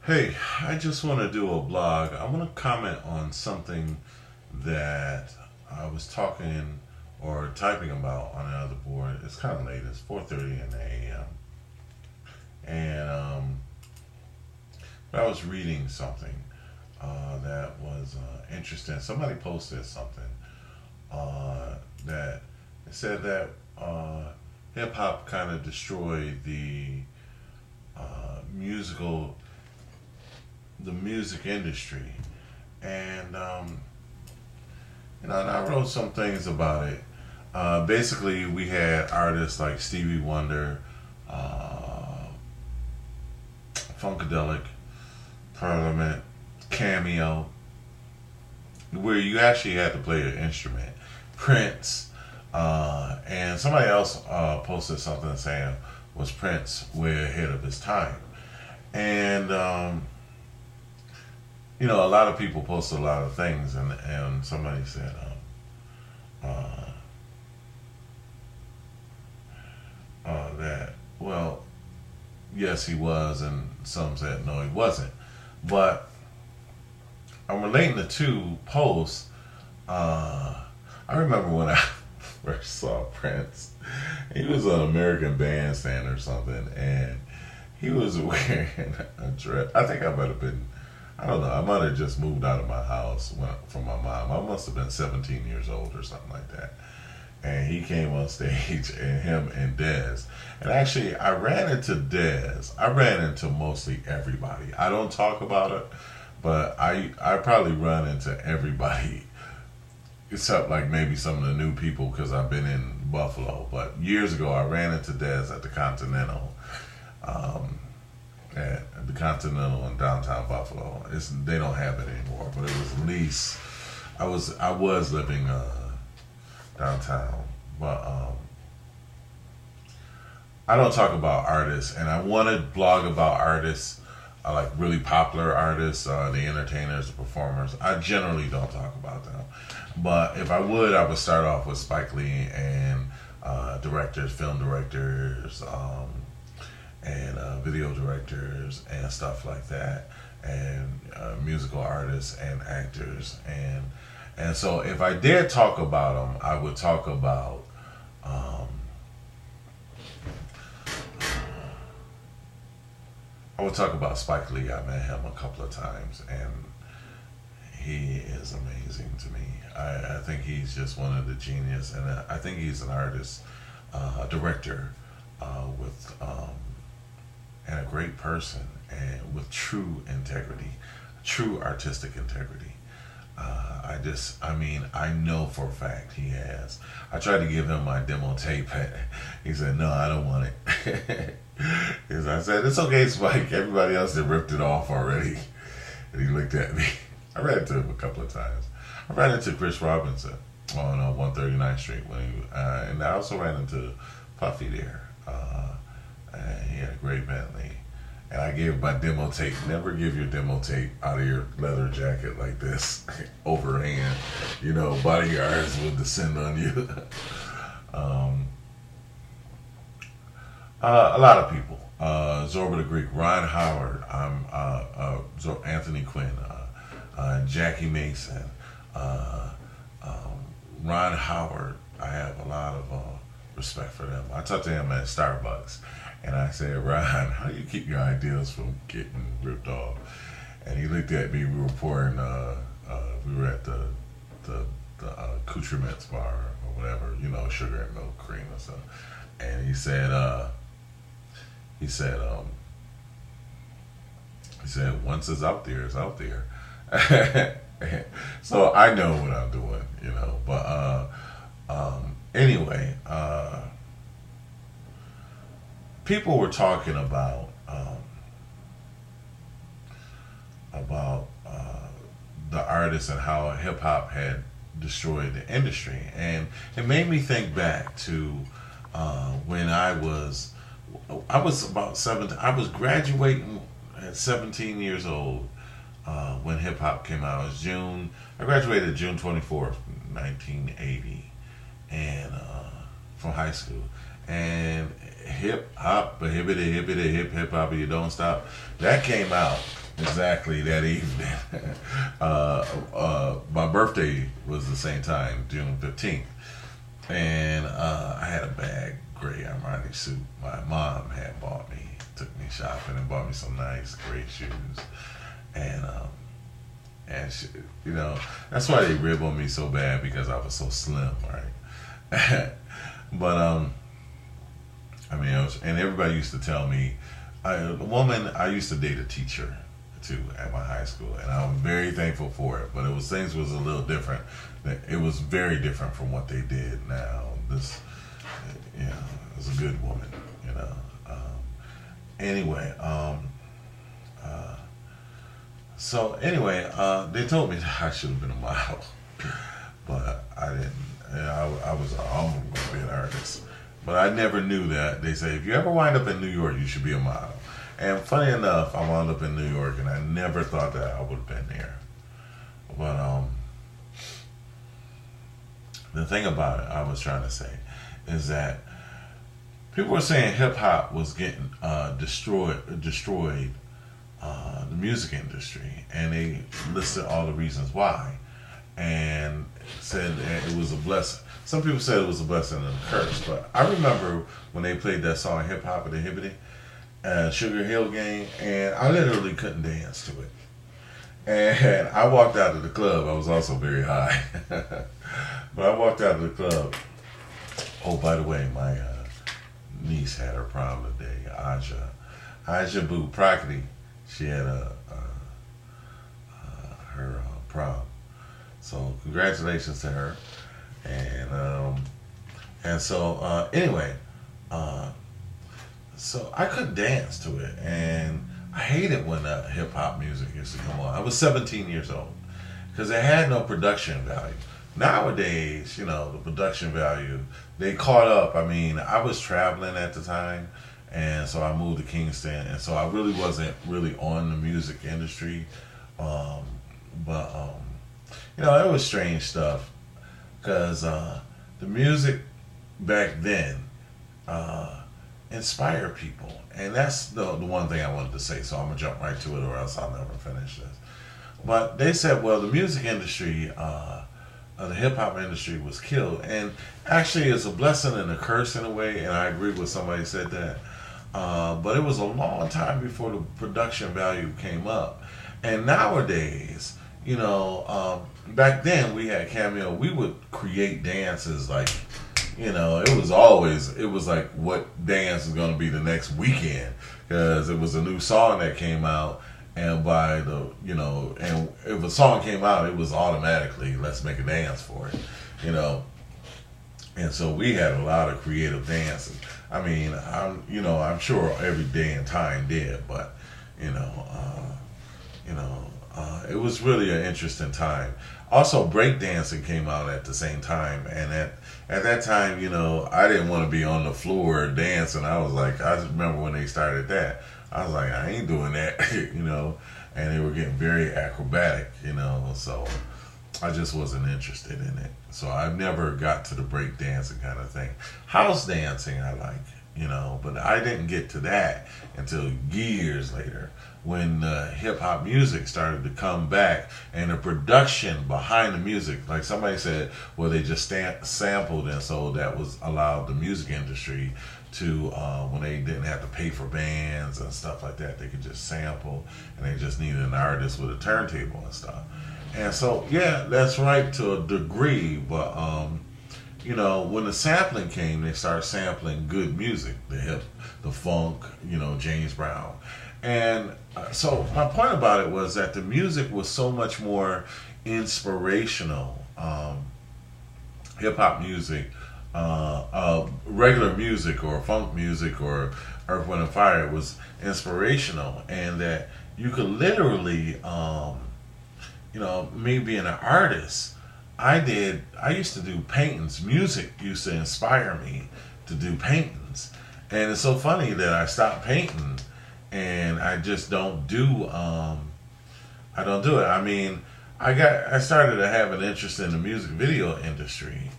Hey, I just want to do a blog. I want to comment on something that I was talking or typing about on another board. It's kind of late. It's 4:30 in the a.m. And I was reading something that was interesting. Somebody posted something that it said that hip hop kind of destroyed musical the music industry, and and I wrote some things about it. Basically, we had artists like Stevie Wonder, uh, Funkadelic, Parliament, Cameo, where you actually had to play an instrument. Prince, and somebody else posted something saying, was Prince way ahead of his time? And a lot of people post a lot of things, and somebody said, that, well, yes, he was, and some said, no, he wasn't. But I'm relating the two posts. I remember when I first saw Prince, he was an American Bandstand or something, and he was wearing a dress. I think I might have been, I don't know, I might have just moved out of my house from my mom. I must have been 17 years old or something like that. And he came on stage, and him and Dez. And actually, I ran into Dez. I ran into mostly everybody. I don't talk about it, but I probably run into everybody except like maybe some of the new people because I've been in Buffalo. But years ago, I ran into Dez at the Continental. Um, at the Continental in downtown Buffalo. They don't have it anymore, but it was at least I was living downtown, but I don't talk about artists, and I want to blog about artists, like really popular artists, the entertainers, the performers. I generally don't talk about them, but if I would start off with Spike Lee and directors, film directors. And video directors and stuff like that, and musical artists and actors, and so if I did talk about them, I would talk about um, Spike Lee. I met him a couple of times, and he is amazing to me. I think he's just one of the genius, and I think he's an artist, a director, with and a great person, and with true integrity, true artistic integrity. I know for a fact he has. I tried to give him my demo tape. He said, no, I don't want it. Because I said, it's okay, Spike. Everybody else had ripped it off already. And he looked at me. I ran into him a couple of times. I ran into Chris Robinson on 139th Street and I also ran into Puffy there. And he had a great Bentley. And I gave my demo tape. Never give your demo tape out of your leather jacket like this, overhand. Bodyguards will descend on you. A lot of people. Zorba the Greek, Ron Howard, Anthony Quinn, Jackie Mason, Ron Howard. I have a lot of respect for them. I talked to him at Starbucks. And I said, Ryan, how do you keep your ideas from getting ripped off? And he looked at me. We were pouring. We were at the accoutrements bar or whatever, sugar and milk, cream and stuff. And he said, once it's out there, it's out there. So I know what I'm doing, But anyway. People were talking about the artists and how hip hop had destroyed the industry, and it made me think back to when I was about 17. I was graduating at 17 years old when hip hop came out. It was June. I graduated June 24th, 1980, and from high school. And hip hop, hippity hippity hip hop, you don't stop. That came out exactly that evening. My birthday was the same time, June 15th. And I had a bag, gray Armani suit. My mom had bought me, took me shopping and bought me some nice gray shoes. And, she, that's why they rib on me so bad, because I was so slim, right? But, and everybody used to tell me, I used to date a teacher too at my high school, and I'm very thankful for it. But things was a little different. It was very different from what they did now. This, was a good woman, Anyway, they told me that I should have been a model, but I didn't. I was almost going to be an artist, but I never knew that. They say if you ever wind up in New York, you should be a model. And funny enough, I wound up in New York, and I never thought that I would have been there. But the thing about it, I was trying to say, is that people were saying hip hop was getting destroyed, the music industry, and they listed all the reasons why, and said that it was a blessing. Some people said it was a blessing and a curse, but I remember when they played that song "Hip Hop" at the Hibbity, Sugar Hill Gang, and I literally couldn't dance to it. And I walked out of the club. I was also very high, but I walked out of the club. Oh, by the way, my niece had her prom today. Aja Boo Prockety. She had her prom. So congratulations to her. And so anyway, so I couldn't dance to it, and I hated when hip hop music used to come on. I was 17 years old because it had no production value. Nowadays, the production value, they caught up. I mean, I was traveling at the time, and so I moved to Kingston, and so I really wasn't really on the music industry. But it was strange stuff, because the music back then inspired people, and that's the one thing I wanted to say. So I'm gonna jump right to it, or else I'll never finish this. But they said, well, the music industry, the hip hop industry was killed, and actually it's a blessing and a curse in a way. And I agree with somebody said that, but it was a long time before the production value came up. And nowadays, back then we had Cameo. We would create dances like, it was like what dance is going to be the next weekend, because it was a new song that came out. And and if a song came out, it was automatically, let's make a dance for it, And so we had a lot of creative dances. I mean, I'm sure every day and time did, but, it was really an interesting time. Also, breakdancing came out at the same time, and at that time, I didn't want to be on the floor dancing. I remember when they started that, I was like, I ain't doing that, and they were getting very acrobatic, so I just wasn't interested in it. So I never got to the break dancing kind of thing. House dancing I like, but I didn't get to that until years later, when hip hop music started to come back, and the production behind the music, like somebody said, well, they just sampled, and so that was allowed the music industry to, when they didn't have to pay for bands and stuff like that, they could just sample, and they just needed an artist with a turntable and stuff. And so, yeah, that's right to a degree, but when the sampling came, they started sampling good music, the funk, James Brown. And so my point about it was that the music was so much more inspirational. Hip hop music, regular music, or funk music, or Earth, Wind and Fire was inspirational, and that you could literally, me being an artist, I used to do paintings. Music used to inspire me to do paintings, and it's so funny that I stopped painting, and I just don't do. I don't do it. I mean, I started to have an interest in the music video industry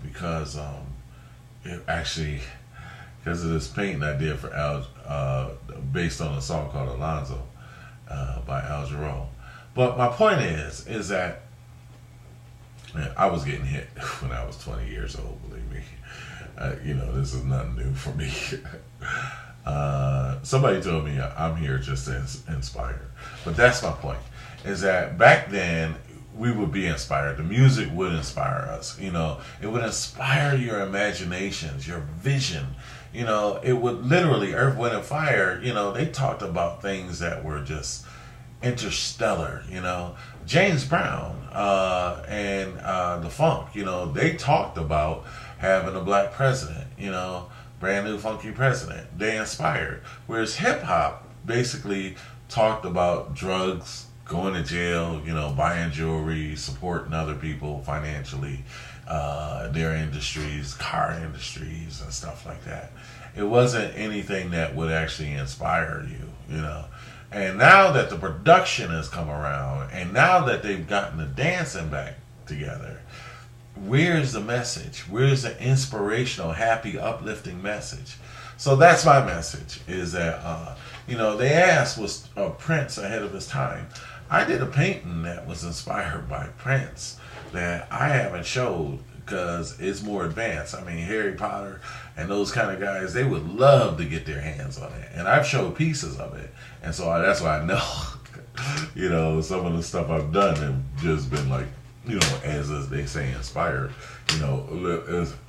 because it actually, because of this painting I did for Al, based on a song called Alonzo. by Al Jarreau. But my point is that man, I was getting hit when I was 20 years old. Believe me, this is nothing new for me. Somebody told me I'm here just to inspire, but that's my point. Is that back then we would be inspired. The music would inspire us. It would inspire your imaginations, your vision. It would literally, Earth, Wind, and Fire, they talked about things that were just interstellar. James Brown and the Funk, they talked about having a black president, brand new funky president. They inspired. Whereas hip hop basically talked about drugs, going to jail, buying jewelry, supporting other people financially, their industries, car industries, and stuff like that. It wasn't anything that would actually inspire you. And now that the production has come around, and now that they've gotten the dancing back together, where's the message? Where's the inspirational, happy, uplifting message? So that's my message, is that, they asked, was Prince ahead of his time? I did a painting that was inspired by Prince that I haven't showed because it's more advanced. I mean, Harry Potter and those kind of guys, they would love to get their hands on it. And I've showed pieces of it. And so that's why I know, some of the stuff I've done have just been like, as they say, inspired.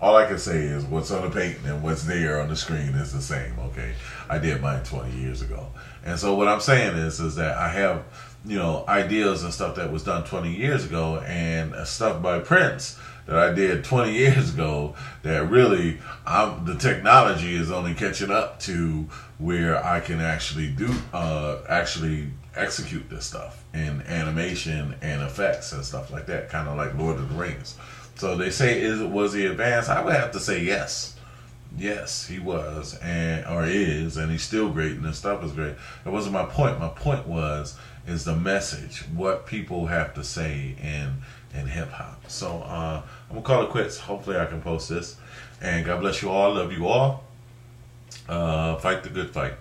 All I can say is what's on the painting and what's there on the screen is the same, okay? I did mine 20 years ago. And so what I'm saying is that I have, ideas and stuff that was done 20 years ago and stuff by Prince that I did 20 years ago that really, the technology is only catching up to where I can actually execute this stuff in animation and effects and stuff like that, kind of like Lord of the Rings. So they say, was he advanced? I would have to say yes. Yes, he was, or is, and he's still great, and his stuff is great. That wasn't my point. My point is the message, what people have to say in hip hop. So I'm gonna call it quits. Hopefully I can post this, and God bless you all. Love you all. Fight the good fight.